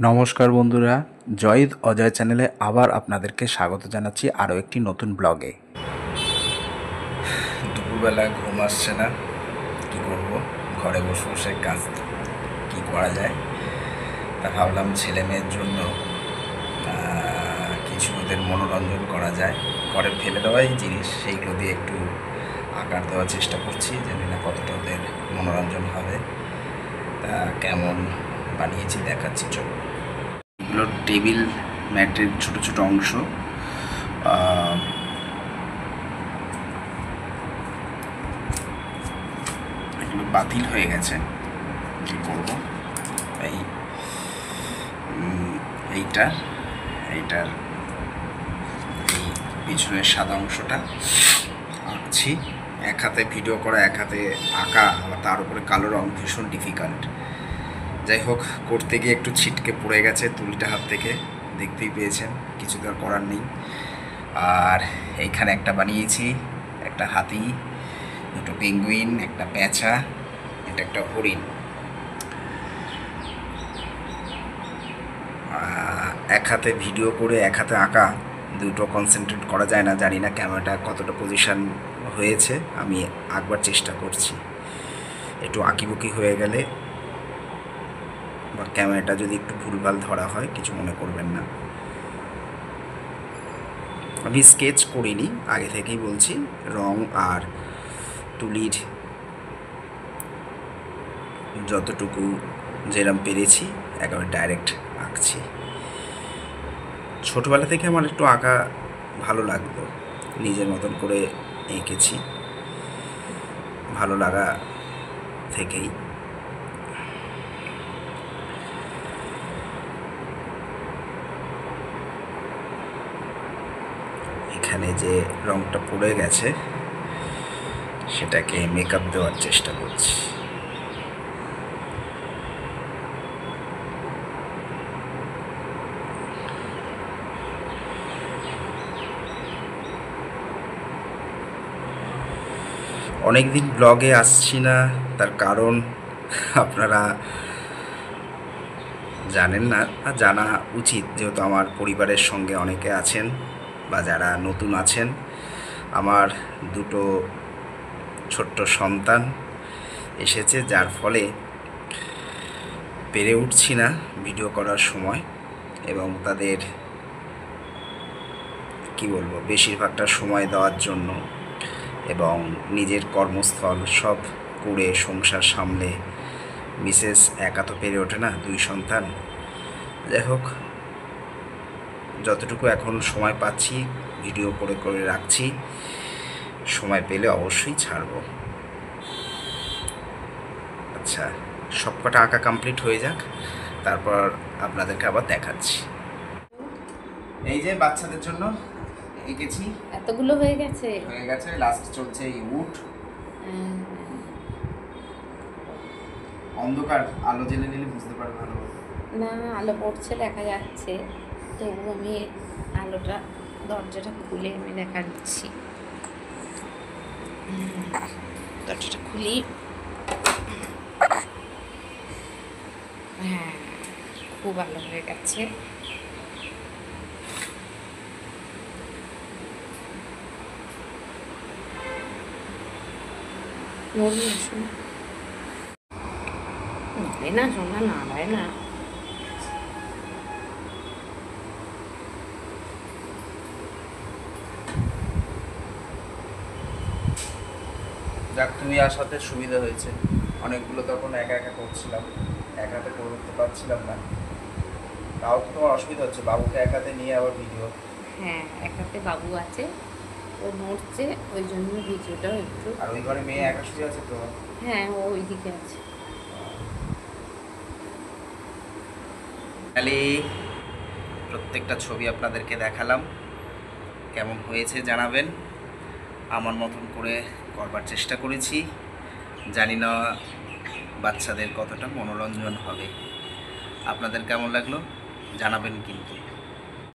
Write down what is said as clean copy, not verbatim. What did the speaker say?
নমস্কার বন্ধুরা, জয়িদ অজয় চ্যানেলে আবার আপনাদেরকে স্বাগত জানাচ্ছি আরও একটি নতুন ব্লগে। দুপুরবেলা ঘুম আসছে না, কী করব, ঘরে বসে বসে কাজ কী করা যায়, তা ভাবলাম ছেলে মেয়ের জন্য কিছু ওদের মনোরঞ্জন করা যায়। ঘরে ফেলে দেওয়াই জিনিস, সেইগুলো দিয়ে একটু আকার দেওয়ার চেষ্টা করছি, জানি না কতটা ওদের মনোরঞ্জন হবে। তা কেমন বানিয়েছি দেখাচ্ছি, চলো। এগুলো টেবিল ম্যাটের ছোট ছোট অংশ। এগুলো বাতিল হয়ে গেছে, কী করবো। এইটার এই পিছনের সাদা অংশটা আঁকছি। এক হাতে ভিডিও করা, এক হাতে আঁকা, আবার তার উপরে কালো রং, ভীষণ ডিফিকাল্ট। যাই হোক, করতে গিয়ে একটু ছিটকে পড়ে গেছে তুলিটা হাত থেকে, দেখতেই পেয়েছেন, কিছু তো আর করার নেই। আর এইখানে একটা বানিয়েছি, একটা হাতি, দুটো পেঙ্গুইন, একটা পেঁচা, এটা একটা হরিণ। এক হাতে ভিডিও করে এক হাতে আঁকা, দুটো কনসেন্ট্রেট করা যায় না। জানি না ক্যামেরাটা কতটা পজিশান হয়েছে, আমি আঁকবার চেষ্টা করছি। একটু আঁকিবুকি হয়ে গেলে বা ক্যামেরাটা যদি একটু ভুলভাল ধরা হয়, কিছু মনে করবেন না। আমি স্কেচ করিনি, আগে থেকেই বলছি, রং আর তুলির যতটুকু যেরম পেরেছি একেবারে ডাইরেক্ট আঁকছি। ছোটোবেলা থেকে আমার একটু আঁকা ভালো লাগতো, নিজের মতন করে এঁকেছি, ভালো লাগা থেকেই। এখানে যে রংটা পড়ে গেছে সেটাকে মেকআপ দেওয়ার চেষ্টা করছি। অনেক দিন ব্লগে আসছি না, তার কারণ আপনারা জানেন না, জানা উচিত, যেহেতু আমার পরিবারের সঙ্গে অনেকে আছেন বা যারা নতুন আছেন। আমার দুটো ছোট্ট সন্তান এসেছে, যার ফলে পেরে উঠছি না ভিডিও করার সময়, এবং তাদের কি বলবো, বেশিরভাগটা সময় দেওয়ার জন্য এবং নিজের কর্মস্থল সব করে সংসার সামলে মিসেস একা তো পেরে ওঠে না, দুই সন্তান। যাই হোক, যতটুকু এখন সময় পাচ্ছি ভিডিও করে করে রাখছি, সময় পেলে অবশ্যই ছাড়ব। আচ্ছা, সবকটা আঁকা কমপ্লিট হয়ে যাক, তারপর আপনাদেরকে আবার দেখাচ্ছি। এই যে বাচ্চাদের জন্য এঁকেছি, এতগুলো হয়ে গেছে, লাস্ট চলছে এই উড। অন্ধকার, আলো জ্বেলে নিলে বুঝতে পারবে ভালো। না, আলো পড়ছে, দেখা যাচ্ছে, তবু আমি আলোটা, দরজাটা খুলে আমি দেখাচ্ছি। দরজাটা খুলি। হ্যাঁ, খুব আলো হয়ে গেছে। না শোনা, নাড়ায় না। যাক, তুমি আসাতে সুবিধা হয়েছে। অনেকগুলো তখন একা একা করছিলাম, এক হাতে করতে পারছিলাম না। তাও তো তোমার অসুবিধা হচ্ছে, বাবুকে এক হাতে নিয়ে আবার ভিডিও। হ্যাঁ, এক হাতে বাবু আছে, ও নড়ছে, ওই জন্য ভিডিওটাও একটু। আর ওই ঘরে মেয়ে একা শুয়ে আছে তো। হ্যাঁ, ও ওইদিকে আছে। তাহলে প্রত্যেকটা ছবি আপনাদেরকে দেখালাম, কেমন হয়েছে জানাবেন। আমার মতন করে করবার চেষ্টা করেছি, জানি না বাচ্চাদের কতটা মনোরঞ্জন হবে। আপনাদের কেমন লাগলো জানাবেন কিন্তু।